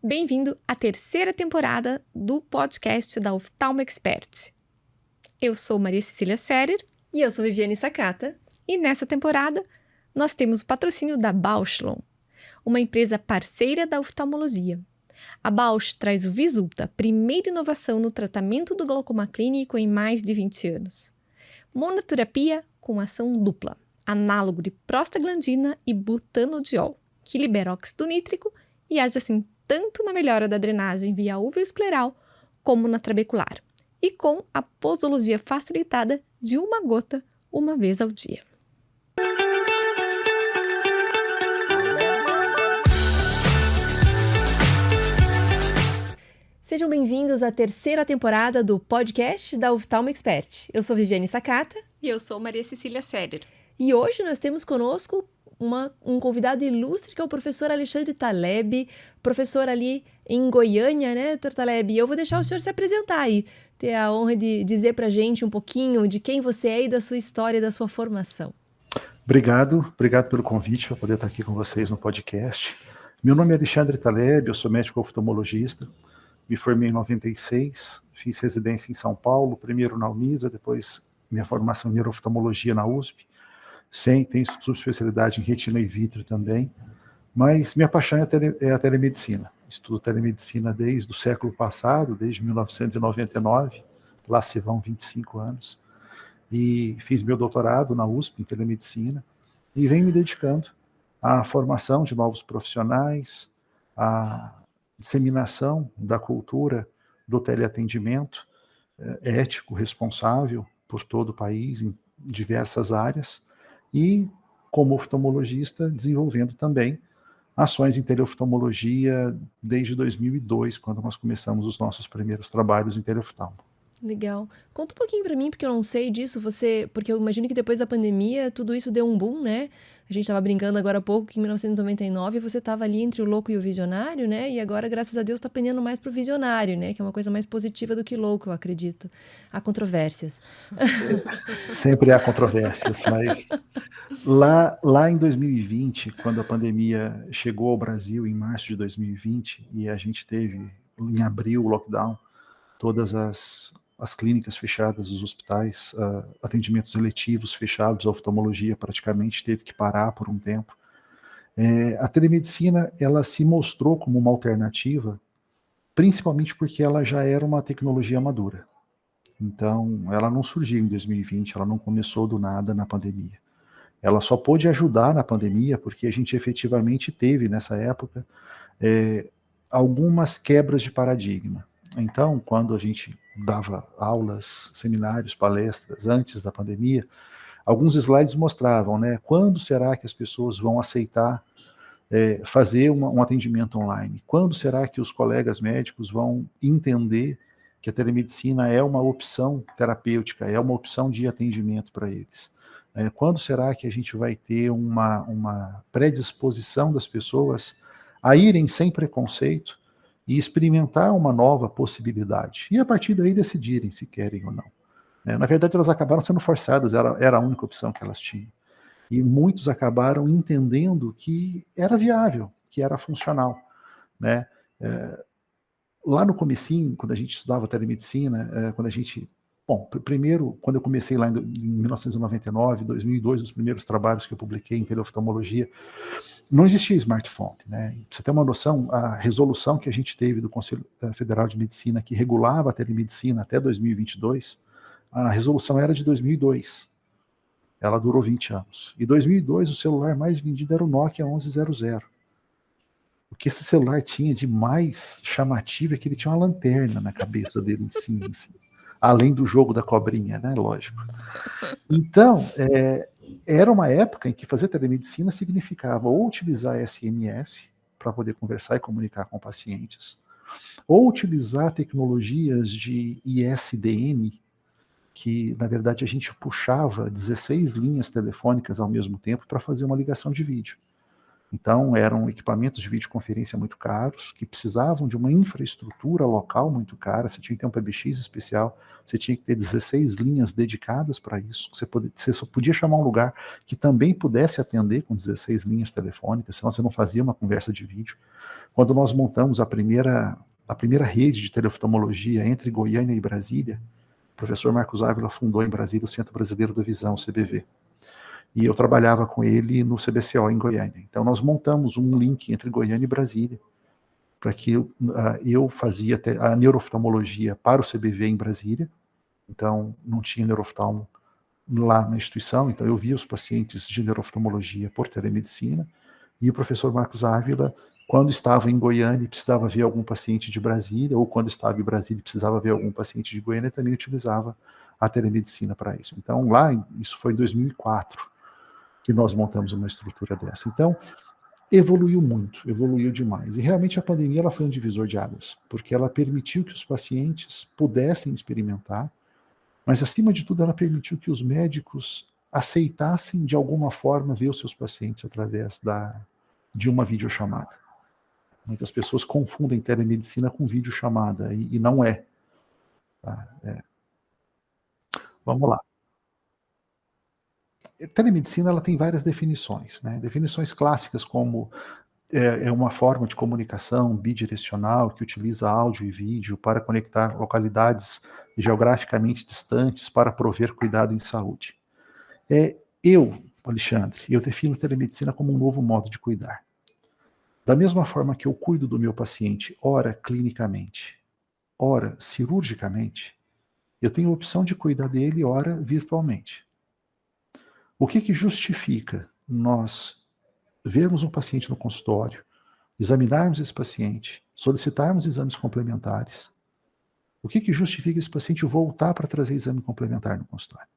Bem-vindo à terceira temporada do podcast da Oftalmo Expert. Eu sou Maria Cecília Scherer. E eu sou Viviane Sakata. E nessa temporada, nós temos o patrocínio da Bausch + Lomb, uma empresa parceira da oftalmologia. A Bausch traz o Vysulta, primeira inovação no tratamento do glaucoma clínico em mais de 20 anos. Monoterapia com ação dupla, análogo de prostaglandina e butanodiol, que libera óxido nítrico e age assim tanto na melhora da drenagem via uveoscleral como na trabecular, e com a posologia facilitada de uma gota uma vez ao dia. Sejam bem-vindos à terceira temporada do podcast da Oftalmo Expert. Eu sou Viviane Sakata. E eu sou Maria Cecília Scherer. E hoje nós temos conosco um convidado ilustre, que é o professor Alexandre Taleb, professor ali em Goiânia, né, Dr. Taleb? E eu vou deixar o senhor se apresentar aí, ter a honra de dizer pra gente um pouquinho de quem você é e da sua história e da sua formação. Obrigado pelo convite para poder estar aqui com vocês no podcast. Meu nome é Alexandre Taleb, eu sou médico oftalmologista, me formei em 96, fiz residência em São Paulo, primeiro na Unisa, depois minha formação em neurooftalmologia na USP. Tenho subespecialidade em retina e vítreo também, mas minha paixão é a telemedicina. Estudo telemedicina desde o século passado, desde 1999, lá se vão 25 anos, e fiz meu doutorado na USP em telemedicina, e venho me dedicando à formação de novos profissionais, à disseminação da cultura do teleatendimento ético, responsável por todo o país, em diversas áreas, e, como oftalmologista, desenvolvendo também ações em teleoftalmologia desde 2002, quando nós começamos os nossos primeiros trabalhos em teleoftalmo. Legal. Conta um pouquinho pra mim, porque eu não sei disso, porque eu imagino que depois da pandemia tudo isso deu um boom, né? A gente tava brincando agora há pouco que em 1999 você tava ali entre o louco e o visionário, né? E agora, graças a Deus, tá pendendo mais pro visionário, né? Que é uma coisa mais positiva do que louco, eu acredito. Há controvérsias. Sempre há controvérsias, mas lá em 2020, quando a pandemia chegou ao Brasil, em março de 2020, e a gente teve, em abril, o lockdown, todas as clínicas fechadas, os hospitais, atendimentos eletivos fechados, a oftalmologia praticamente teve que parar por um tempo. A telemedicina, ela se mostrou como uma alternativa, principalmente porque ela já era uma tecnologia madura. Então, ela não surgiu em 2020, ela não começou do nada na pandemia. Ela só pôde ajudar na pandemia porque a gente efetivamente teve, nessa época, algumas quebras de paradigma. Então, quando a gente dava aulas, seminários, palestras antes da pandemia, alguns slides mostravam, né, quando será que as pessoas vão aceitar fazer um atendimento online? Quando será que os colegas médicos vão entender que a telemedicina é uma opção terapêutica, é uma opção de atendimento para eles? Quando será que a gente vai ter uma predisposição das pessoas a irem sem preconceito e experimentar uma nova possibilidade, e a partir daí decidirem se querem ou não. Na verdade, elas acabaram sendo forçadas, era a única opção que elas tinham. E muitos acabaram entendendo que era viável, que era funcional. Né? Lá no comecinho, quando a gente estudava telemedicina, primeiro, quando eu comecei lá em 1999, 2002, os primeiros trabalhos que eu publiquei em teleoftalmologia, não existia smartphone, né? Pra você ter uma noção, a resolução que a gente teve do Conselho Federal de Medicina, que regulava a telemedicina até 2022, a resolução era de 2002. Ela durou 20 anos. E em 2002, o celular mais vendido era o Nokia 1100. O que esse celular tinha de mais chamativo é que ele tinha uma lanterna na cabeça dele em cima, assim. Além do jogo da cobrinha, né? Lógico. Então, era uma época em que fazer telemedicina significava ou utilizar SMS para poder conversar e comunicar com pacientes, ou utilizar tecnologias de ISDN, que na verdade a gente puxava 16 linhas telefônicas ao mesmo tempo para fazer uma ligação de vídeo. Então, eram equipamentos de videoconferência muito caros, que precisavam de uma infraestrutura local muito cara. Você tinha que ter um PBX especial, você tinha que ter 16 linhas dedicadas para isso. Você só podia chamar um lugar que também pudesse atender com 16 linhas telefônicas, senão você não fazia uma conversa de vídeo. Quando nós montamos a primeira rede de teleoftalmologia entre Goiânia e Brasília, o professor Marcos Ávila fundou em Brasília o Centro Brasileiro da Visão, o CBV. E eu trabalhava com ele no CBCO em Goiânia. Então nós montamos um link entre Goiânia e Brasília, para que eu fazia a neurooftalmologia para o CBV em Brasília. Então não tinha neurooftalmo lá na instituição, então eu via os pacientes de neurooftalmologia por telemedicina, e o professor Marcos Ávila, quando estava em Goiânia e precisava ver algum paciente de Brasília, ou quando estava em Brasília e precisava ver algum paciente de Goiânia, também utilizava a telemedicina para isso. Então lá, isso foi em 2004, que nós montamos uma estrutura dessa. Então, evoluiu muito, evoluiu demais. E realmente a pandemia ela foi um divisor de águas, porque ela permitiu que os pacientes pudessem experimentar, mas acima de tudo ela permitiu que os médicos aceitassem de alguma forma ver os seus pacientes através de uma videochamada. Muitas pessoas confundem telemedicina com videochamada, e não é. Tá? Vamos lá. Telemedicina ela tem várias definições, né? Definições clássicas como é uma forma de comunicação bidirecional que utiliza áudio e vídeo para conectar localidades geograficamente distantes para prover cuidado em saúde. Alexandre, eu defino telemedicina como um novo modo de cuidar. Da mesma forma que eu cuido do meu paciente, ora clinicamente, ora cirurgicamente, eu tenho a opção de cuidar dele, ora virtualmente. O que justifica nós vermos um paciente no consultório, examinarmos esse paciente, solicitarmos exames complementares? O que justifica esse paciente voltar para trazer exame complementar no consultório?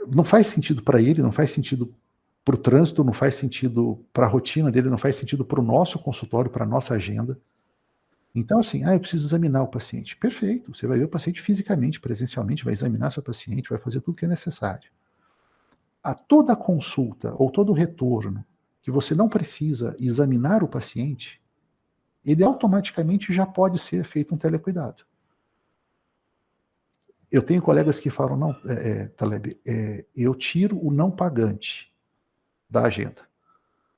Não faz sentido para ele, não faz sentido para o trânsito, não faz sentido para a rotina dele, não faz sentido para o nosso consultório, para a nossa agenda. Então, assim, eu preciso examinar o paciente. Perfeito, você vai ver o paciente fisicamente, presencialmente, vai examinar seu paciente, vai fazer tudo o que é necessário. A toda consulta ou todo retorno que você não precisa examinar o paciente, ele automaticamente já pode ser feito um telecuidado. Eu tenho colegas que falam, não, Taleb, eu tiro o não pagante da agenda.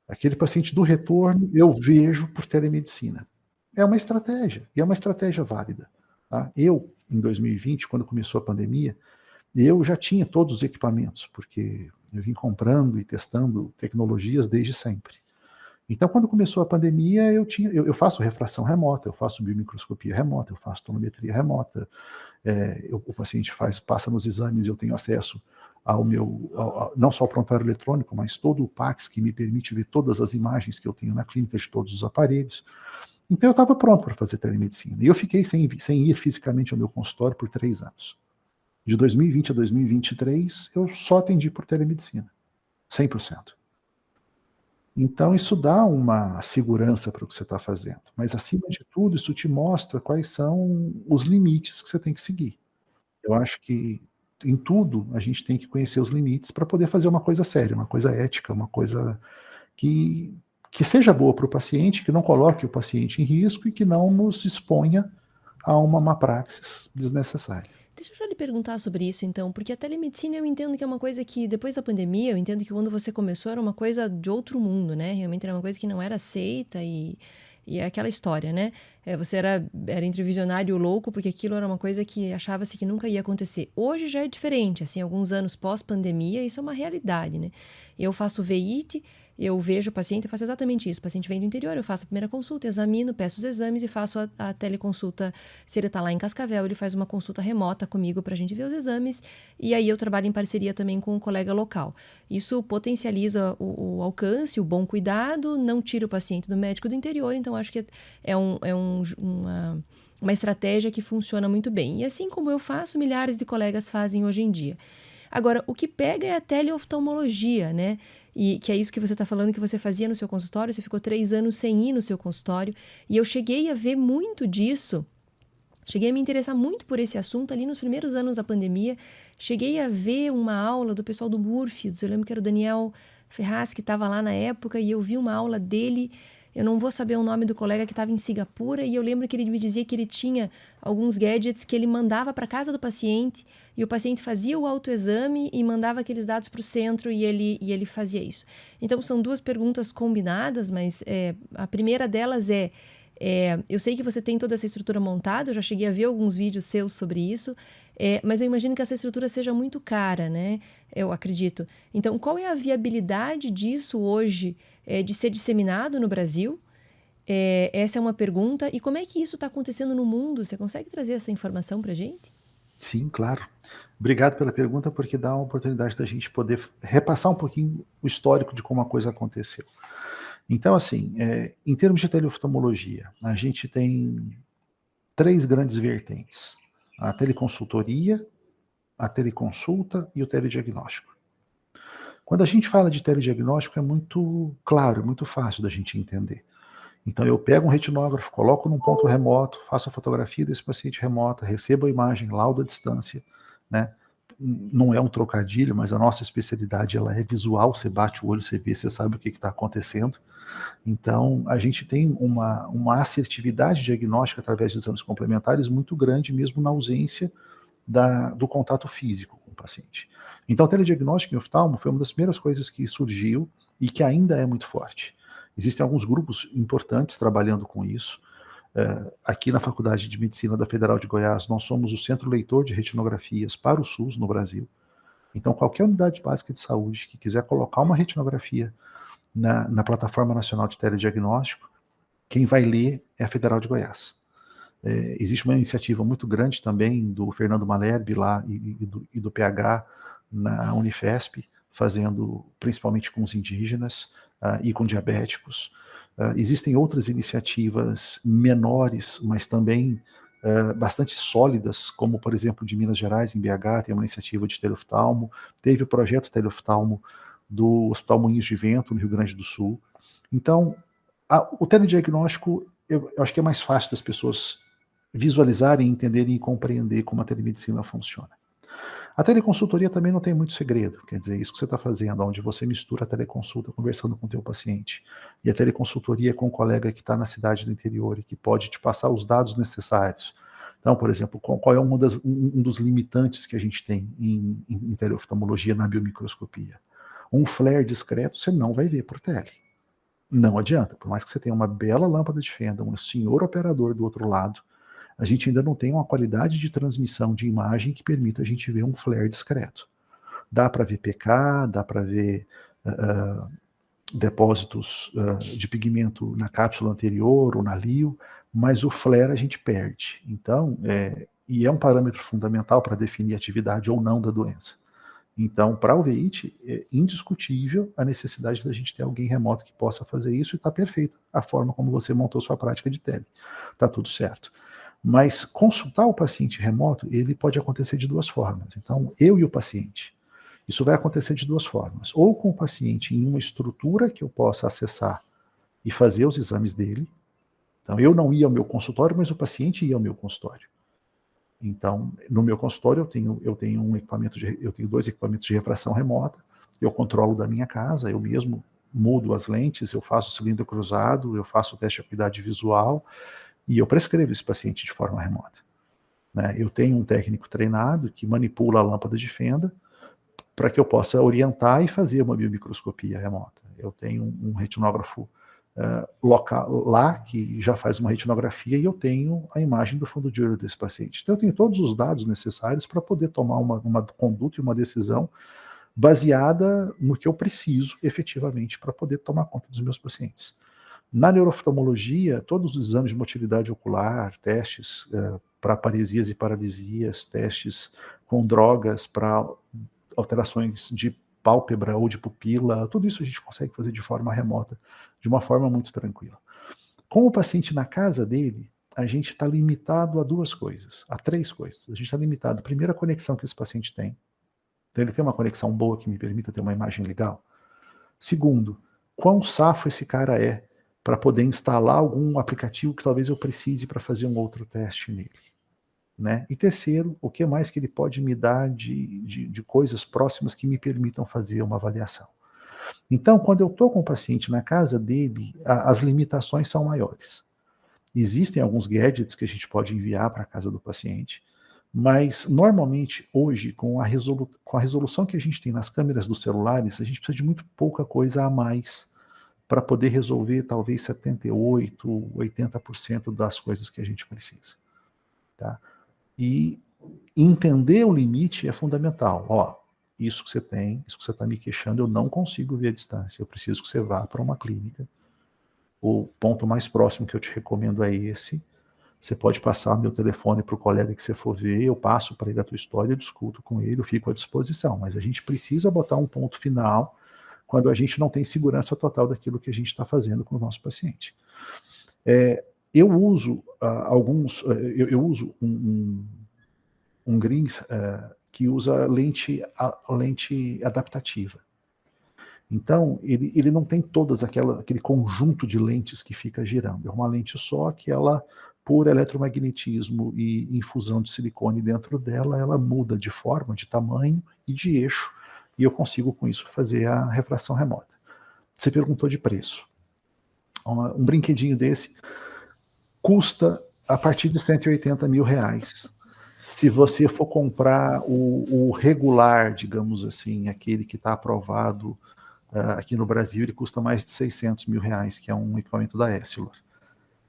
Aquele paciente do retorno eu vejo por telemedicina. É uma estratégia, e é uma estratégia válida. Tá? Eu, em 2020, quando começou a pandemia, eu já tinha todos os equipamentos, porque eu vim comprando e testando tecnologias desde sempre. Então, quando começou a pandemia, eu faço refração remota, eu faço biomicroscopia remota, eu faço tonometria remota, o paciente passa nos exames, eu tenho acesso ao não só ao prontuário eletrônico, mas todo o PACS que me permite ver todas as imagens que eu tenho na clínica de todos os aparelhos. Então eu estava pronto para fazer telemedicina. E eu fiquei sem ir fisicamente ao meu consultório por 3 anos. De 2020 a 2023, eu só atendi por telemedicina. 100%. Então isso dá uma segurança para o que você está fazendo. Mas acima de tudo, isso te mostra quais são os limites que você tem que seguir. Eu acho que em tudo a gente tem que conhecer os limites para poder fazer uma coisa séria, uma coisa ética, uma coisa que seja boa para o paciente, que não coloque o paciente em risco e que não nos exponha a uma má praxis desnecessária. Deixa eu já lhe perguntar sobre isso, então, porque a telemedicina eu entendo que é uma coisa que, depois da pandemia, eu entendo que quando você começou era uma coisa de outro mundo, né? Realmente era uma coisa que não era aceita e é aquela história, né? Você era entre visionário e louco, porque aquilo era uma coisa que achava-se que nunca ia acontecer. Hoje já é diferente, assim, alguns anos pós-pandemia, isso é uma realidade, né? Eu faço VIT, eu vejo o paciente, eu faço exatamente isso. O paciente vem do interior, eu faço a primeira consulta, examino, peço os exames e faço a teleconsulta. Se ele está lá em Cascavel, ele faz uma consulta remota comigo para a gente ver os exames. E aí eu trabalho em parceria também com um colega local. Isso potencializa o alcance, o bom cuidado, não tira o paciente do médico do interior. Então, acho que é uma estratégia que funciona muito bem. E assim como eu faço, milhares de colegas fazem hoje em dia. Agora, o que pega é a teleoftalmologia, né? E que é isso que você está falando que você fazia no seu consultório, você ficou 3 anos sem ir no seu consultório, e eu cheguei a ver muito disso, cheguei a me interessar muito por esse assunto ali nos primeiros anos da pandemia, cheguei a ver uma aula do pessoal do Moorfields, eu lembro que era o Ferraz, que estava lá na época, e eu vi uma aula dele. Eu não vou saber o nome do colega que estava em Singapura, e eu lembro que ele me dizia que ele tinha alguns gadgets que ele mandava para casa do paciente, e o paciente fazia o autoexame e mandava aqueles dados para o centro, e ele fazia isso. Então, são duas perguntas combinadas, mas a primeira delas eu sei que você tem toda essa estrutura montada, eu já cheguei a ver alguns vídeos seus sobre isso, mas eu imagino que essa estrutura seja muito cara, né? Eu acredito. Então, qual é a viabilidade disso hoje, de ser disseminado no Brasil? Essa é uma pergunta. E como é que isso está acontecendo no mundo? Você consegue trazer essa informação para a gente? Sim, claro. Obrigado pela pergunta, porque dá a oportunidade da gente poder repassar um pouquinho o histórico de como a coisa aconteceu. Então, assim, em termos de teleoftalmologia, a gente tem 3 grandes vertentes: a teleconsultoria, a teleconsulta e o telediagnóstico. Quando a gente fala de telediagnóstico, é muito claro, é muito fácil da gente entender. Então, eu pego um retinógrafo, coloco num ponto remoto, faço a fotografia desse paciente remota, recebo a imagem, laudo à distância, né? Não é um trocadilho, mas a nossa especialidade ela é visual, você bate o olho, você vê, você sabe o que está acontecendo. Então, a gente tem uma assertividade diagnóstica através de exames complementares muito grande, mesmo na ausência do contato físico com o paciente. Então, o telediagnóstico em oftalmo foi uma das primeiras coisas que surgiu e que ainda é muito forte. Existem alguns grupos importantes trabalhando com isso. Aqui na Faculdade de Medicina da Federal de Goiás, nós somos o centro leitor de retinografias para o SUS no Brasil. Então, qualquer unidade básica de saúde que quiser colocar uma retinografia na Plataforma Nacional de Telediagnóstico, quem vai ler é a Federal de Goiás. Existe uma iniciativa muito grande também do Fernando Malherbe lá e do PH na Unifesp, fazendo principalmente com os indígenas e com diabéticos. Existem outras iniciativas menores, mas também bastante sólidas, como por exemplo de Minas Gerais, em BH, tem uma iniciativa de teleoftalmo, teve o projeto teleoftalmo do Hospital Moinhos de Vento, no Rio Grande do Sul. Então, o telediagnóstico, eu acho que é mais fácil das pessoas visualizarem, entenderem e compreender como a telemedicina funciona. A teleconsultoria também não tem muito segredo, quer dizer, isso que você está fazendo, onde você mistura a teleconsulta conversando com o teu paciente, e a teleconsultoria com um colega que está na cidade do interior e que pode te passar os dados necessários. Então, por exemplo, qual é um dos limitantes que a gente tem em teleoftalmologia na biomicroscopia? Um flare discreto você não vai ver por tele. Não adianta, por mais que você tenha uma bela lâmpada de fenda, um senhor operador do outro lado, a gente ainda não tem uma qualidade de transmissão de imagem que permita a gente ver um flare discreto. Dá para ver PK, dá para ver depósitos de pigmento na cápsula anterior ou na lio, mas o flare a gente perde. Então, e é um parâmetro fundamental para definir a atividade ou não da doença. Então, para o VEIT, é indiscutível a necessidade da gente ter alguém remoto que possa fazer isso, e está perfeita a forma como você montou sua prática de tele. Está tudo certo. Mas consultar o paciente remoto, ele pode acontecer de 2 formas. Então, eu e o paciente. Isso vai acontecer de 2 formas. Ou com o paciente em uma estrutura que eu possa acessar e fazer os exames dele. Então, eu não ia ao meu consultório, mas o paciente ia ao meu consultório. Então, no meu consultório eu tenho 2 equipamentos de refração remota, eu controlo da minha casa, eu mesmo mudo as lentes, eu faço o cilindro cruzado, eu faço o teste de acuidade visual e eu prescrevo esse paciente de forma remota. Né? Eu tenho um técnico treinado que manipula a lâmpada de fenda para que eu possa orientar e fazer uma biomicroscopia remota. Eu tenho um retinógrafo local lá que já faz uma retinografia e eu tenho a imagem do fundo de olho desse paciente. Então eu tenho todos os dados necessários para poder tomar uma conduta e uma decisão baseada no que eu preciso efetivamente para poder tomar conta dos meus pacientes. Na neurooftalmologia, todos os exames de motilidade ocular, testes para paresias e paralisias, testes com drogas para alterações de pálpebra ou de pupila, tudo isso a gente consegue fazer de forma remota, de uma forma muito tranquila. Com o paciente na casa dele, a gente está limitado a 2 coisas, a 3 coisas. A gente está limitado, primeiro, a conexão que esse paciente tem. Então ele tem uma conexão boa que me permita ter uma imagem legal. Segundo, quão safo esse cara é para poder instalar algum aplicativo que talvez eu precise para fazer um outro teste nele. Né? E terceiro, o que mais que ele pode me dar de coisas próximas que me permitam fazer uma avaliação. Então, quando eu estou com o paciente na casa dele, as limitações são maiores. Existem alguns gadgets que a gente pode enviar para a casa do paciente, mas normalmente hoje, com a resolução que a gente tem nas câmeras dos celulares, a gente precisa de muito pouca coisa a mais para poder resolver talvez 78%, 80% das coisas que a gente precisa. Tá? E entender o limite é fundamental. Ó, isso que você tem, isso que você está me queixando, eu não consigo ver à distância. Eu preciso que você vá para uma clínica. O ponto mais próximo que eu te recomendo é esse. Você pode passar meu telefone para o colega que você for ver, eu passo para ele a tua história, eu discuto com ele, eu fico à disposição. Mas a gente precisa botar um ponto final quando a gente não tem segurança total daquilo que a gente está fazendo com o nosso paciente. Eu uso eu uso um Grins que usa lente adaptativa. Então, ele não tem todas aquele conjunto de lentes que fica girando. É uma lente só que ela, por eletromagnetismo e infusão de silicone dentro dela, ela muda de forma, de tamanho e de eixo, e eu consigo com isso fazer a refração remota. Você perguntou de preço. Um brinquedinho desse custa a partir de R$180 mil. Se você for comprar o regular, digamos assim, aquele que está aprovado aqui no Brasil, ele custa mais de R$600 mil, que é um equipamento da Essilor.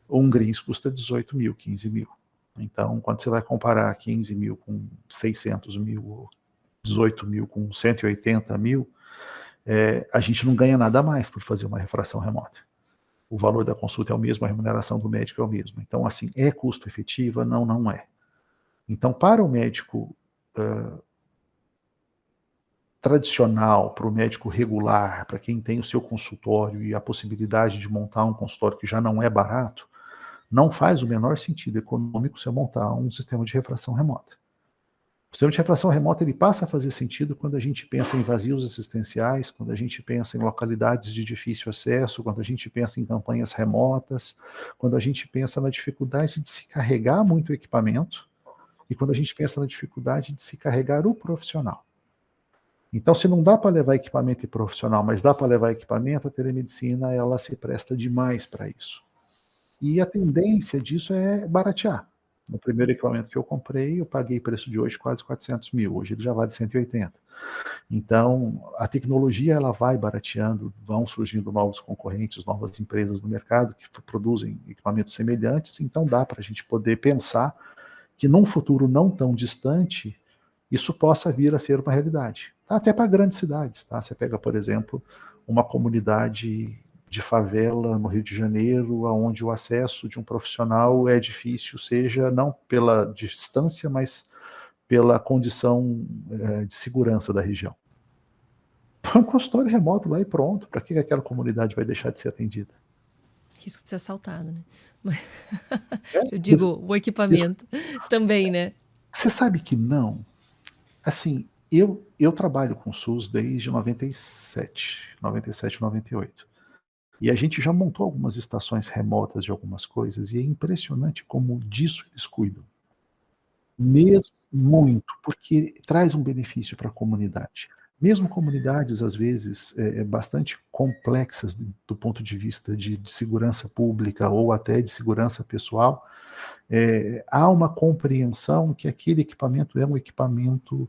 Um Grins custa 18 mil, 15 mil. Então, quando você vai comparar 15 mil com 600 mil, 18 mil com 180 mil, a gente não ganha nada mais por fazer uma refração remota. O valor da consulta é o mesmo, a remuneração do médico é o mesmo. Então, assim, é custo efetivo? Não, não é. Então, para o médico tradicional, para o médico regular, para quem tem o seu consultório e a possibilidade de montar um consultório que já não é barato, não faz o menor sentido econômico você montar um sistema de refração remota. O sistema de refração remota ele passa a fazer sentido quando a gente pensa em vazios assistenciais, quando a gente pensa em localidades de difícil acesso, quando a gente pensa em campanhas remotas, quando a gente pensa na dificuldade de se carregar muito equipamento e quando a gente pensa na dificuldade de se carregar o profissional. Então, se não dá para levar equipamento profissional, mas dá para levar equipamento, a telemedicina ela se presta demais para isso. E a tendência disso é baratear. No primeiro equipamento que eu comprei, eu paguei preço de hoje quase 400 mil. Hoje ele já vale 180. Então, a tecnologia ela vai barateando, vão surgindo novos concorrentes, novas empresas no mercado que produzem equipamentos semelhantes. Então, dá para a gente poder pensar que num futuro não tão distante, isso possa vir a ser uma realidade. Até para grandes cidades. Tá? Você pega, por exemplo, uma comunidade de favela no Rio de Janeiro, onde o acesso de um profissional é difícil, seja não pela distância, mas pela condição de segurança da região. Põe um consultório remoto lá e pronto. Para que aquela comunidade vai deixar de ser atendida? Risco de ser assaltado, né? Eu digo, o equipamento também, né? Você sabe que não? Assim, eu trabalho com o SUS desde 97, 98. E a gente já montou algumas estações remotas de algumas coisas, e é impressionante como disso eles cuidam. Mesmo muito, porque traz um benefício para a comunidade. Mesmo comunidades, às vezes, bastante complexas do ponto de vista de segurança pública ou até de segurança pessoal, há uma compreensão que aquele equipamento é um equipamento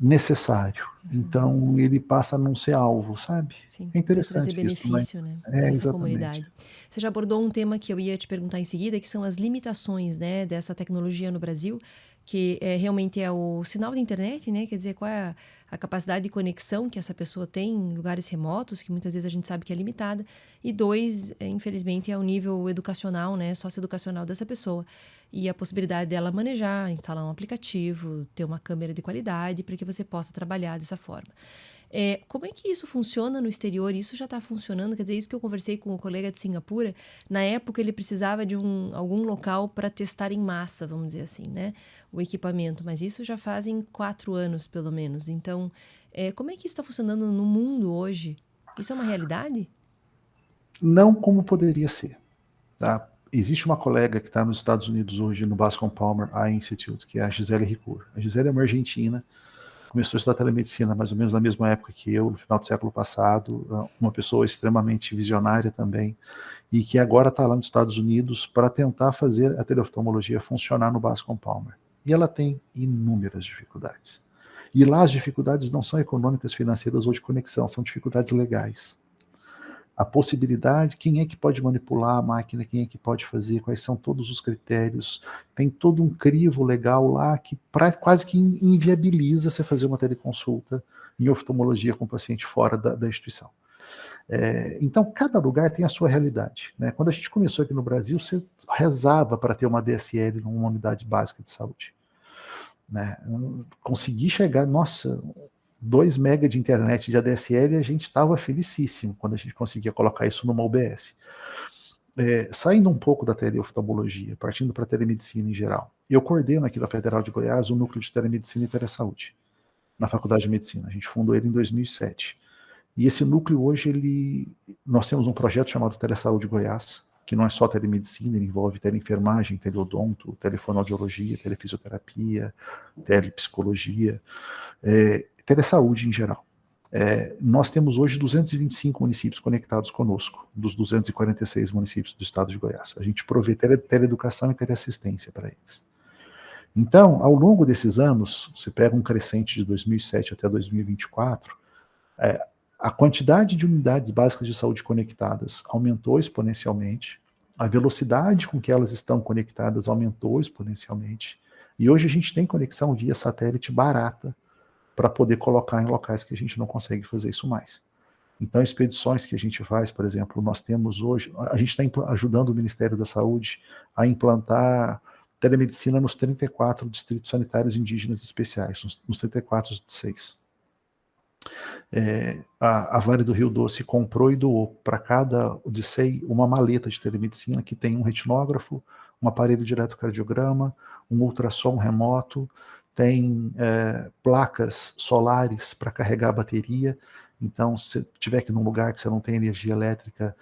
necessário. Então, ele passa a não ser alvo, sabe? Sim, É interessante trazer benefício, isso, né, mas... para essa exatamente. comunidade. Você já abordou um tema que eu ia te perguntar em seguida, que são as limitações, né, dessa tecnologia no Brasil, que realmente é o sinal da internet, né? Quer dizer, qual é a capacidade de conexão que essa pessoa tem em lugares remotos, que muitas vezes a gente sabe que é limitada. E dois, infelizmente, é o nível educacional, né, socioeducacional dessa pessoa. E a possibilidade dela manejar, instalar um aplicativo, ter uma câmera de qualidade para que você possa trabalhar dessa forma. Como é que isso funciona no exterior? Isso já está funcionando? Quer dizer, isso que eu conversei com um colega de Singapura, na época ele precisava de algum local para testar em massa, vamos dizer assim, né? O equipamento, mas isso já fazem 4 anos, pelo menos. Então, como é que isso está funcionando no mundo hoje? Isso é uma realidade? Não como poderia ser. Tá? Existe uma colega que está nos Estados Unidos hoje, no Bascom Palmer Eye Institute, que é a Gisele Ricoeur. A Gisele é uma argentina, começou a estudar telemedicina mais ou menos na mesma época que eu, no final do século passado, uma pessoa extremamente visionária também, e que agora está lá nos Estados Unidos para tentar fazer a teleoftalmologia funcionar no Bascom Palmer. E ela tem inúmeras dificuldades. E lá as dificuldades não são econômicas, financeiras ou de conexão, são dificuldades legais. A possibilidade, quem é que pode manipular a máquina, quem é que pode fazer, quais são todos os critérios, tem todo um crivo legal lá que quase que inviabiliza você fazer uma teleconsulta em oftalmologia com o paciente fora da instituição. Então, cada lugar tem a sua realidade, né? Quando a gente começou aqui no Brasil, você rezava para ter uma DSL numa unidade básica de saúde. Né? Consegui chegar, nossa, 2 mega de internet de ADSL, e a gente estava felicíssimo quando a gente conseguia colocar isso numa UBS. Saindo um pouco da teleoftalmologia, partindo para a telemedicina em geral, eu coordeno aqui da Federal de Goiás o núcleo de telemedicina e telesaúde, na Faculdade de Medicina. A gente fundou ele em 2007. E esse núcleo hoje, nós temos um projeto chamado Telesaúde Goiás, que não é só telemedicina, ele envolve teleenfermagem, teleodonto, telefonoaudiologia, telefisioterapia, telepsicologia, telesaúde em geral. Nós temos hoje 225 municípios conectados conosco, dos 246 municípios do estado de Goiás. A gente provê teleeducação e teleassistência para eles. Então, ao longo desses anos, você pega um crescente de 2007 até 2024, a quantidade de unidades básicas de saúde conectadas aumentou exponencialmente, a velocidade com que elas estão conectadas aumentou exponencialmente, e hoje a gente tem conexão via satélite barata para poder colocar em locais que a gente não consegue fazer isso mais. Então, expedições que a gente faz, por exemplo, nós temos hoje, a gente está ajudando o Ministério da Saúde a implantar telemedicina nos 34 distritos sanitários indígenas especiais, nos 34 de 6. A Vale do Rio Doce comprou e doou para cada DCEI uma maleta de telemedicina que tem um retinógrafo, um aparelho de eletrocardiograma, um ultrassom remoto, tem placas solares para carregar a bateria. Então, se tiver que ir num lugar que você não tem energia elétrica,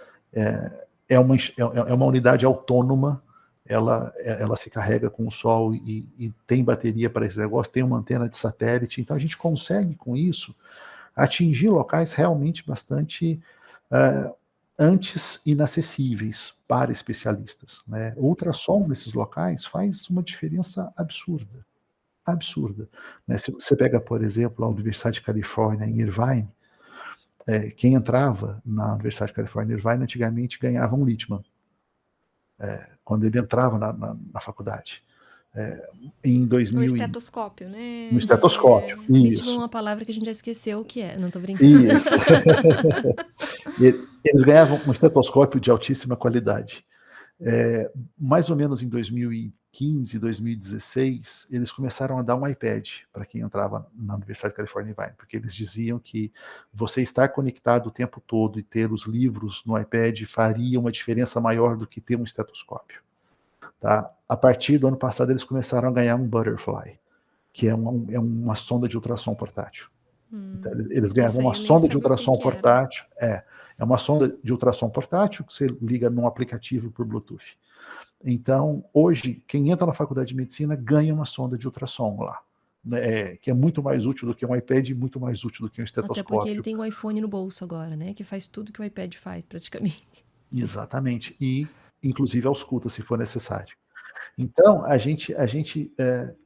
é uma unidade autônoma, ela se carrega com o sol e tem bateria para esse negócio, tem uma antena de satélite. Então, a gente consegue, com isso, atingir locais realmente bastante antes inacessíveis para especialistas. Né? O ultrassom nesses locais faz uma diferença absurda. Absurda. Né? Se você pega, por exemplo, a Universidade de Califórnia, em Irvine, quem entrava na Universidade de Califórnia, em Irvine, antigamente ganhava um Littmann, quando ele entrava na faculdade. Em 2000 no estetoscópio, né? No estetoscópio, Littmann é uma palavra que a gente já esqueceu o que é, não tô brincando. Isso. Eles ganhavam um estetoscópio de altíssima qualidade. Mais ou menos em 2015, 2016, eles começaram a dar um iPad para quem entrava na Universidade de Califórnia Irvine, porque eles diziam que você estar conectado o tempo todo e ter os livros no iPad faria uma diferença maior do que ter um estetoscópio. Tá? A partir do ano passado, eles começaram a ganhar um Butterfly, que é uma sonda de ultrassom portátil. Então, eles ganhavam uma sonda de ultrassom portátil. É uma sonda de ultrassom portátil que você liga num aplicativo por Bluetooth. Então, hoje, quem entra na faculdade de medicina ganha uma sonda de ultrassom lá, né, que é muito mais útil do que um iPad e muito mais útil do que um estetoscópio. Até porque ele tem o iPhone no bolso agora, né? Que faz tudo que o iPad faz, praticamente. Exatamente. E, inclusive, ausculta, se for necessário. Então, a gente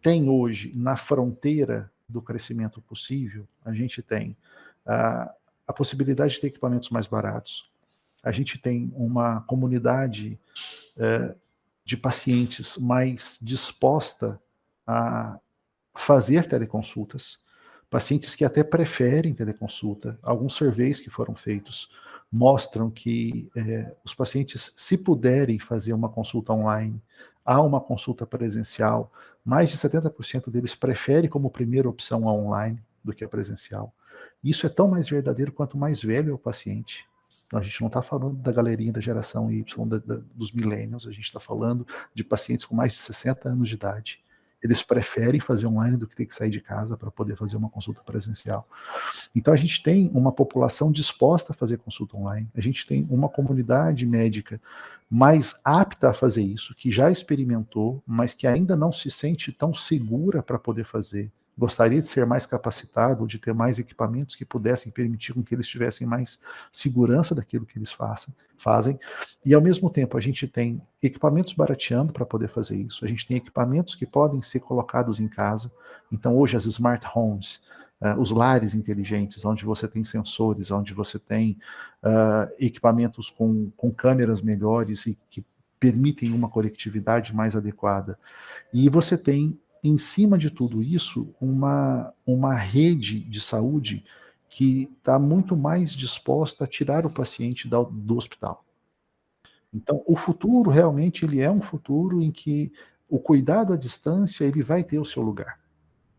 tem hoje, na fronteira do crescimento possível, a gente tem a possibilidade de ter equipamentos mais baratos, a gente tem uma comunidade de pacientes mais disposta a fazer teleconsultas, pacientes que até preferem teleconsulta. Alguns surveys que foram feitos mostram que os pacientes, se puderem fazer uma consulta online, há uma consulta presencial, mais de 70% deles preferem como primeira opção a online do que a presencial. Isso é tão mais verdadeiro quanto mais velho é o paciente. Então, a gente não está falando da galerinha da geração Y, dos millennials, a gente está falando de pacientes com mais de 60 anos de idade. Eles preferem fazer online do que ter que sair de casa para poder fazer uma consulta presencial. Então, a gente tem uma população disposta a fazer consulta online, a gente tem uma comunidade médica mais apta a fazer isso, que já experimentou, mas que ainda não se sente tão segura para poder fazer gostaria de ser mais capacitado, de ter mais equipamentos que pudessem permitir com que eles tivessem mais segurança daquilo que eles fazem. E, ao mesmo tempo, a gente tem equipamentos barateando para poder fazer isso. A gente tem equipamentos que podem ser colocados em casa. Então, hoje, as smart homes, os lares inteligentes, onde você tem sensores, onde você tem equipamentos com câmeras melhores e que permitem uma conectividade mais adequada. E você tem, em cima de tudo isso, uma rede de saúde que está muito mais disposta a tirar o paciente do hospital. Então, o futuro, realmente, ele é um futuro em que o cuidado à distância, ele vai ter o seu lugar.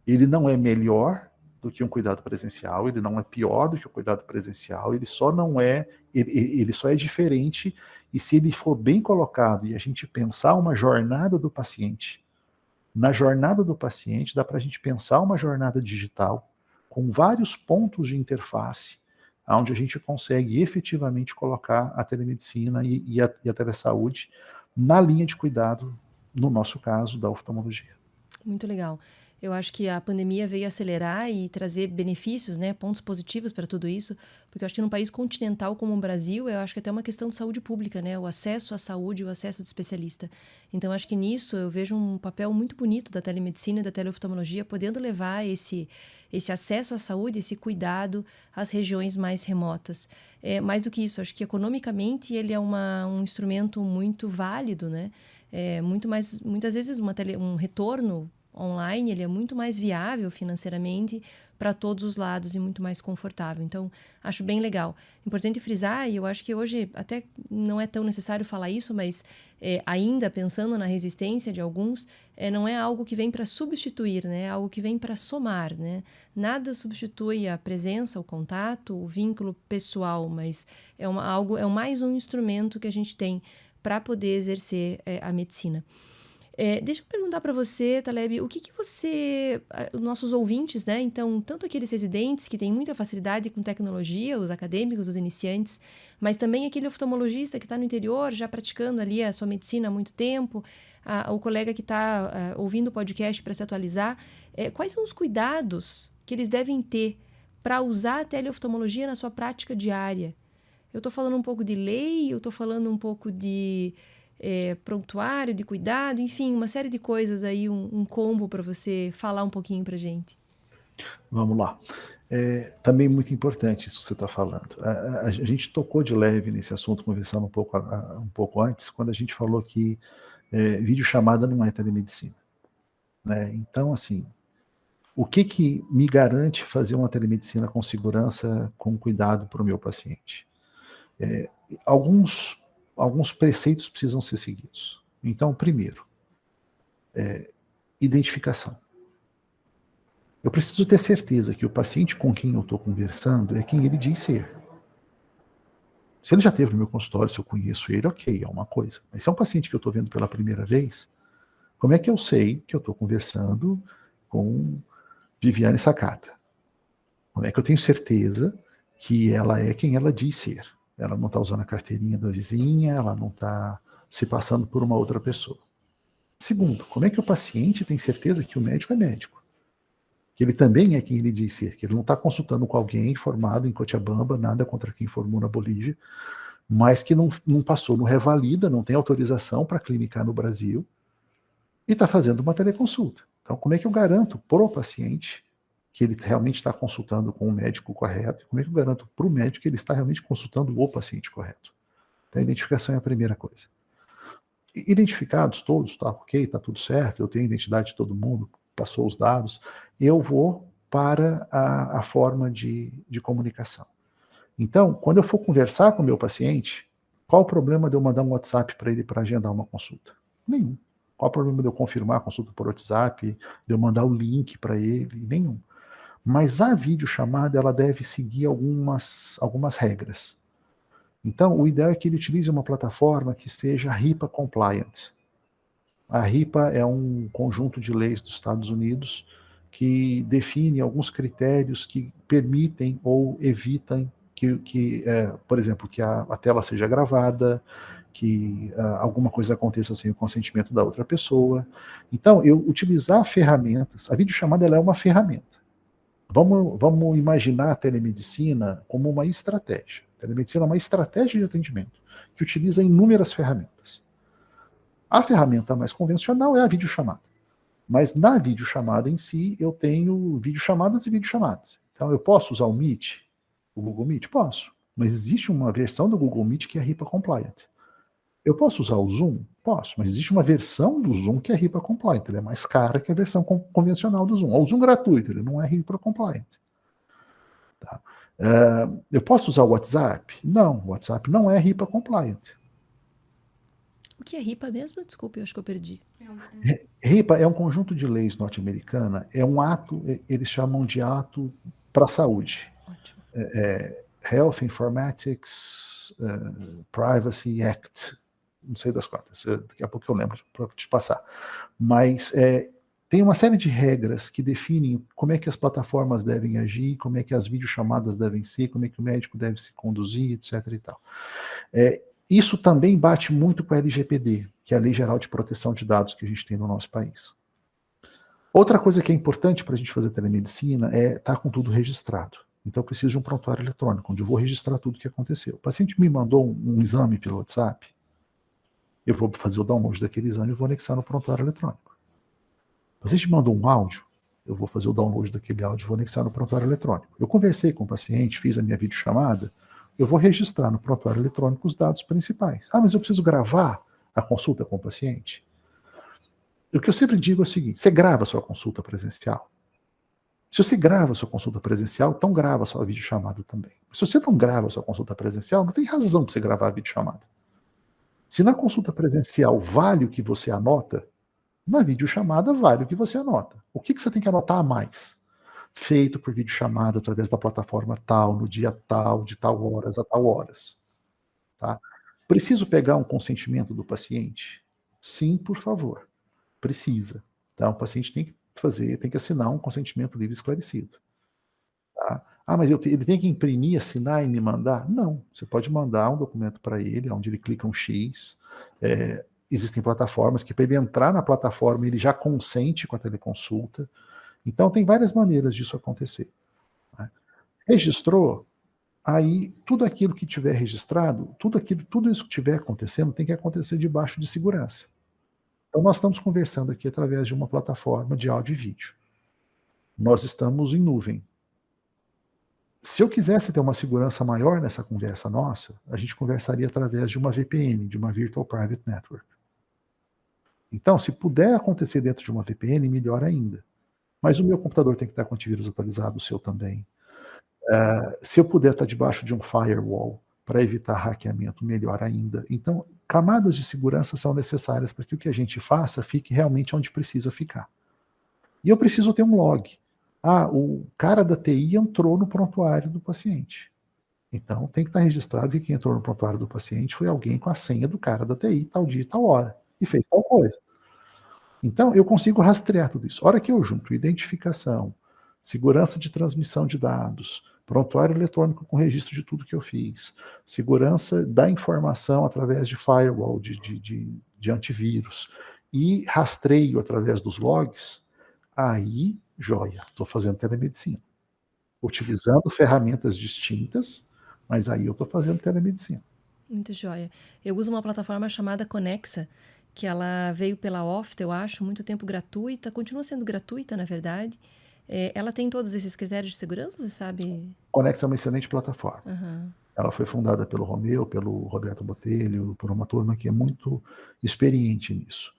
Ele não é melhor do que um cuidado presencial, ele não é pior do que o cuidado presencial, ele só é diferente, e se ele for bem colocado e a gente pensar uma jornada do paciente, na jornada do paciente dá para a gente pensar uma jornada digital com vários pontos de interface, onde a gente consegue efetivamente colocar a telemedicina e a telesaúde na linha de cuidado, no nosso caso, da oftalmologia. Muito legal. Eu acho que a pandemia veio acelerar e trazer benefícios, né, pontos positivos para tudo isso, porque eu acho que num país continental como o Brasil, eu acho que é até uma questão de saúde pública, né, o acesso à saúde, o acesso de especialista. Então, acho que nisso eu vejo um papel muito bonito da telemedicina e da teleoftalmologia, podendo levar esse acesso à saúde, esse cuidado às regiões mais remotas. Mais do que isso, acho que economicamente ele é um instrumento muito válido, né, muitas vezes um retorno online, ele é muito mais viável financeiramente para todos os lados e muito mais confortável. Então, acho bem legal. Importante frisar, e eu acho que hoje até não é tão necessário falar isso, mas ainda pensando na resistência de alguns, não é algo que vem para substituir, né? É algo que vem para somar, né? Nada substitui a presença, o contato, o vínculo pessoal, mas é mais um instrumento que a gente tem para poder exercer a medicina. Deixa eu perguntar para você, Taleb, o que você, os nossos ouvintes, né? Então, tanto aqueles residentes que têm muita facilidade com tecnologia, os acadêmicos, os iniciantes, mas também aquele oftalmologista que está no interior, já praticando ali a sua medicina há muito tempo, o colega que está ouvindo o podcast para se atualizar, quais são os cuidados que eles devem ter para usar a teleoftalmologia na sua prática diária? Eu estou falando um pouco de lei, eu estou falando um pouco de prontuário, de cuidado, enfim, uma série de coisas aí, um combo para você falar um pouquinho para a gente. Vamos lá. Também muito importante isso que você está falando. A gente tocou de leve nesse assunto, conversando um pouco antes, quando a gente falou que videochamada não é telemedicina. Né? Então, assim, o que me garante fazer uma telemedicina com segurança, com cuidado para o meu paciente? Alguns preceitos precisam ser seguidos. Então, primeiro, identificação. Eu preciso ter certeza que o paciente com quem eu estou conversando é quem ele diz ser. Se ele já esteve no meu consultório, se eu conheço ele, ok, é uma coisa. Mas se é um paciente que eu estou vendo pela primeira vez, como é que eu sei que eu estou conversando com Viviane Sakata? Como é que eu tenho certeza que ela é quem ela diz ser? Ela não está usando a carteirinha da vizinha, ela não está se passando por uma outra pessoa. Segundo, como é que o paciente tem certeza que o médico é médico? Que ele também é quem ele diz ser, que ele não está consultando com alguém formado em Cochabamba, nada contra quem formou na Bolívia, mas que não passou no Revalida, não tem autorização para clinicar no Brasil, e está fazendo uma teleconsulta. Então, como é que eu garanto para o paciente que ele realmente está consultando com o médico correto? Como é que eu garanto para o médico que ele está realmente consultando o paciente correto? Então, a identificação é a primeira coisa. Identificados todos, tá ok, está tudo certo, eu tenho a identidade de todo mundo, passou os dados, eu vou para a forma de comunicação. Então, quando eu for conversar com o meu paciente, qual o problema de eu mandar um WhatsApp para ele para agendar uma consulta? Nenhum. Qual o problema de eu confirmar a consulta por WhatsApp, de eu mandar o link para ele? Nenhum. Mas a videochamada, ela deve seguir algumas regras. Então, o ideal é que ele utilize uma plataforma que seja RIPA compliant. A RIPA é um conjunto de leis dos Estados Unidos que define alguns critérios que permitem ou evitam por exemplo, que a tela seja gravada, que alguma coisa aconteça sem o consentimento da outra pessoa. Então, eu utilizar ferramentas, a videochamada ela é uma ferramenta. Vamos imaginar a telemedicina como uma estratégia. A telemedicina é uma estratégia de atendimento que utiliza inúmeras ferramentas. A ferramenta mais convencional é a videochamada. Mas na videochamada em si, eu tenho videochamadas e videochamadas. Então, eu posso usar o Meet, o Google Meet? Posso. Mas existe uma versão do Google Meet que é HIPAA Compliant. Eu posso usar o Zoom? Posso, mas existe uma versão do Zoom que é HIPAA Compliant. Ele é mais cara que a versão convencional do Zoom. O Zoom gratuito, ele não é HIPAA Compliant. Tá? Eu posso usar o WhatsApp? Não, o WhatsApp não é HIPAA Compliant. O que é RIPA mesmo? Desculpe, eu acho que eu perdi. HIPAA é um conjunto de leis norte-americana, é um ato, eles chamam de ato para a saúde. Ótimo. Health Informatics Privacy Act, não sei das quantas, daqui a pouco eu lembro para te passar. Mas tem uma série de regras que definem como é que as plataformas devem agir, como é que as videochamadas devem ser, como é que o médico deve se conduzir, etc. e tal. Isso também bate muito com a LGPD, que é a Lei Geral de Proteção de Dados que a gente tem no nosso país. Outra coisa que é importante para a gente fazer telemedicina é estar com tudo registrado. Então eu preciso de um prontuário eletrônico, onde eu vou registrar tudo o que aconteceu. O paciente me mandou um exame pelo WhatsApp, eu vou fazer o download daquele exame e vou anexar no prontuário eletrônico. O paciente me mandou um áudio, eu vou fazer o download daquele áudio e vou anexar no prontuário eletrônico. Eu conversei com o paciente, fiz a minha videochamada, eu vou registrar no prontuário eletrônico os dados principais. Ah, mas eu preciso gravar a consulta com o paciente? O que eu sempre digo é o seguinte: você grava a sua consulta presencial? Se você grava a sua consulta presencial, então grava a sua videochamada também. Se você não grava a sua consulta presencial, não tem razão para você gravar a videochamada. Se na consulta presencial vale o que você anota, na videochamada vale o que você anota. O que você tem que anotar a mais? Feito por videochamada através da plataforma tal, no dia tal, de tal horas a tal horas. Tá? Preciso pegar um consentimento do paciente? Sim, por favor. Precisa. Então, o paciente tem que assinar um consentimento livre e esclarecido. Tá? Ah, mas ele tem que imprimir, assinar e me mandar? Não. Você pode mandar um documento para ele, onde ele clica um X. Existem plataformas que, para ele entrar na plataforma, ele já consente com a teleconsulta. Então, tem várias maneiras disso acontecer. Né? Registrou, aí tudo aquilo que tiver registrado, tudo isso que estiver acontecendo, tem que acontecer debaixo de segurança. Então, nós estamos conversando aqui através de uma plataforma de áudio e vídeo. Nós estamos em nuvem. Se eu quisesse ter uma segurança maior nessa conversa nossa, a gente conversaria através de uma VPN, de uma Virtual Private Network. Então, se puder acontecer dentro de uma VPN, melhor ainda. Mas o meu computador tem que estar com antivírus atualizado, o seu também. Se eu puder estar debaixo de um firewall para evitar hackeamento, melhor ainda. Então, camadas de segurança são necessárias para que o que a gente faça fique realmente onde precisa ficar. E eu preciso ter um log. Ah, o cara da TI entrou no prontuário do paciente. Então, tem que estar registrado que quem entrou no prontuário do paciente foi alguém com a senha do cara da TI, tal dia e tal hora, e fez tal coisa. Então, eu consigo rastrear tudo isso. A hora que eu junto identificação, segurança de transmissão de dados, prontuário eletrônico com registro de tudo que eu fiz, segurança da informação através de firewall, de antivírus, e rastreio através dos logs, aí, joia, estou fazendo telemedicina. Utilizando ferramentas distintas, mas aí eu estou fazendo telemedicina. Muito joia. Eu uso uma plataforma chamada Conexa, que ela veio pela Ofta, eu acho, muito tempo gratuita, continua sendo gratuita, na verdade. Ela tem todos esses critérios de segurança, você sabe? Conexa é uma excelente plataforma. Uhum. Ela foi fundada pelo Romeu, pelo Roberto Botelho, por uma turma que é muito experiente nisso.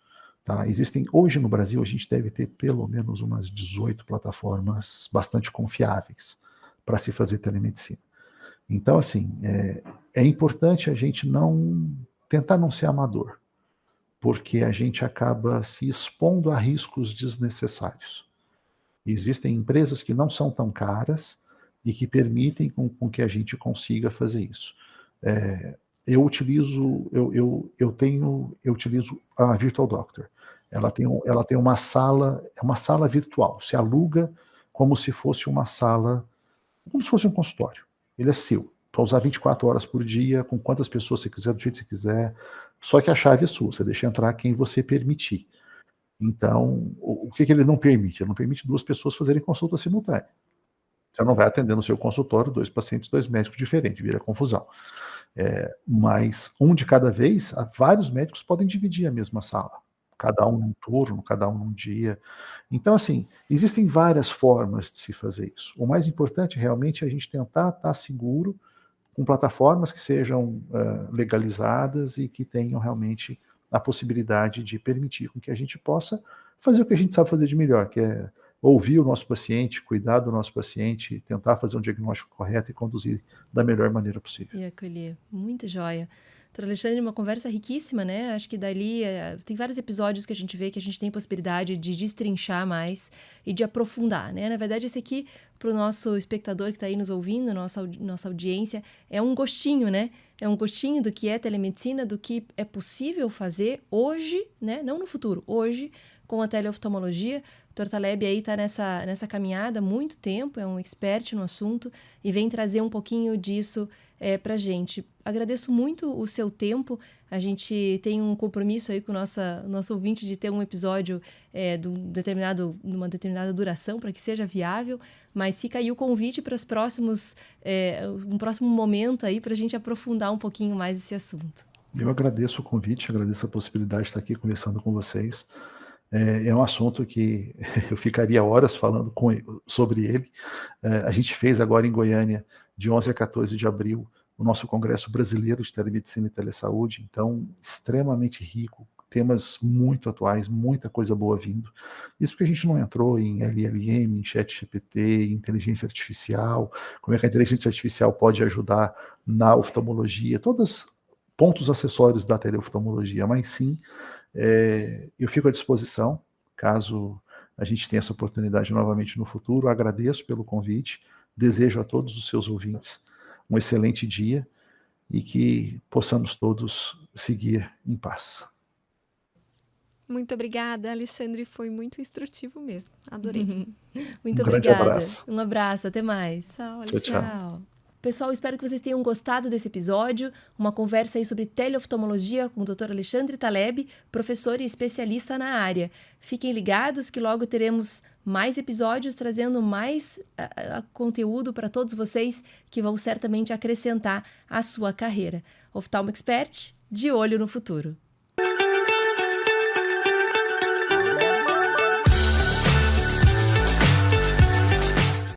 Tá? Existem, hoje no Brasil, a gente deve ter pelo menos umas 18 plataformas bastante confiáveis para se fazer telemedicina. Então, assim, é importante a gente tentar não ser amador, porque a gente acaba se expondo a riscos desnecessários. Existem empresas que não são tão caras e que permitem com que a gente consiga fazer isso. Eu utilizo a Virtual Doctor. Ela tem uma sala, é uma sala virtual. Se aluga como se fosse uma sala, como se fosse um consultório. Ele é seu, para usar 24 horas por dia, com quantas pessoas você quiser, do jeito que você quiser. Só que a chave é sua, você deixa entrar quem você permitir. Então, o que ele não permite? Ele não permite 2 pessoas fazerem consulta simultânea. Você não vai atender no seu consultório 2 pacientes, 2 médicos diferentes, vira confusão. Mas um de cada vez, vários médicos podem dividir a mesma sala, cada um num turno, cada um num dia. Então, assim, existem várias formas de se fazer isso. O mais importante realmente é a gente tentar estar seguro com plataformas que sejam legalizadas e que tenham realmente a possibilidade de permitir com que a gente possa fazer o que a gente sabe fazer de melhor, que é ouvir o nosso paciente, cuidar do nosso paciente, tentar fazer um diagnóstico correto e conduzir da melhor maneira possível. E acolher. Muito joia. Doutor Alexandre, uma conversa riquíssima, né? Acho que dali tem vários episódios que a gente vê que a gente tem possibilidade de destrinchar mais e de aprofundar, né? Na verdade, esse aqui, para o nosso espectador que está aí nos ouvindo, nossa audiência, é um gostinho, né? É um gostinho do que é telemedicina, do que é possível fazer hoje, né? Não no futuro, hoje, com a teleoftalmologia. O Dr. Taleb aí está nessa caminhada há muito tempo, é um expert no assunto e vem trazer um pouquinho disso para a gente. Agradeço muito o seu tempo. A gente tem um compromisso aí com o nosso ouvinte de ter um episódio de uma determinada duração para que seja viável, mas fica aí o convite para um próximo momento aí para a gente aprofundar um pouquinho mais esse assunto. Eu agradeço o convite, agradeço a possibilidade de estar aqui conversando com vocês. É um assunto que eu ficaria horas falando sobre ele. A gente fez agora em Goiânia, de 11 a 14 de abril, o nosso Congresso Brasileiro de Telemedicina e Telesaúde, então extremamente rico, temas muito atuais, muita coisa boa vindo. Isso porque a gente não entrou em LLM, em ChatGPT, em inteligência artificial, como é que a inteligência artificial pode ajudar na oftalmologia, todos pontos acessórios da teleoftalmologia, mas sim, eu fico à disposição, caso a gente tenha essa oportunidade novamente no futuro. Agradeço pelo convite, desejo a todos os seus ouvintes um excelente dia e que possamos todos seguir em paz. Muito obrigada, Alexandre, foi muito instrutivo mesmo, adorei. Muito grande obrigada. abraço. Um abraço, até mais. Tchau, Tchau, Alexandre. Tchau. Pessoal, espero que vocês tenham gostado desse episódio, uma conversa aí sobre teleoftalmologia com o Dr. Alexandre Taleb, professor e especialista na área. Fiquem ligados que logo teremos mais episódios trazendo mais conteúdo para todos vocês que vão certamente acrescentar à sua carreira. Oftalmo Expert, de olho no futuro.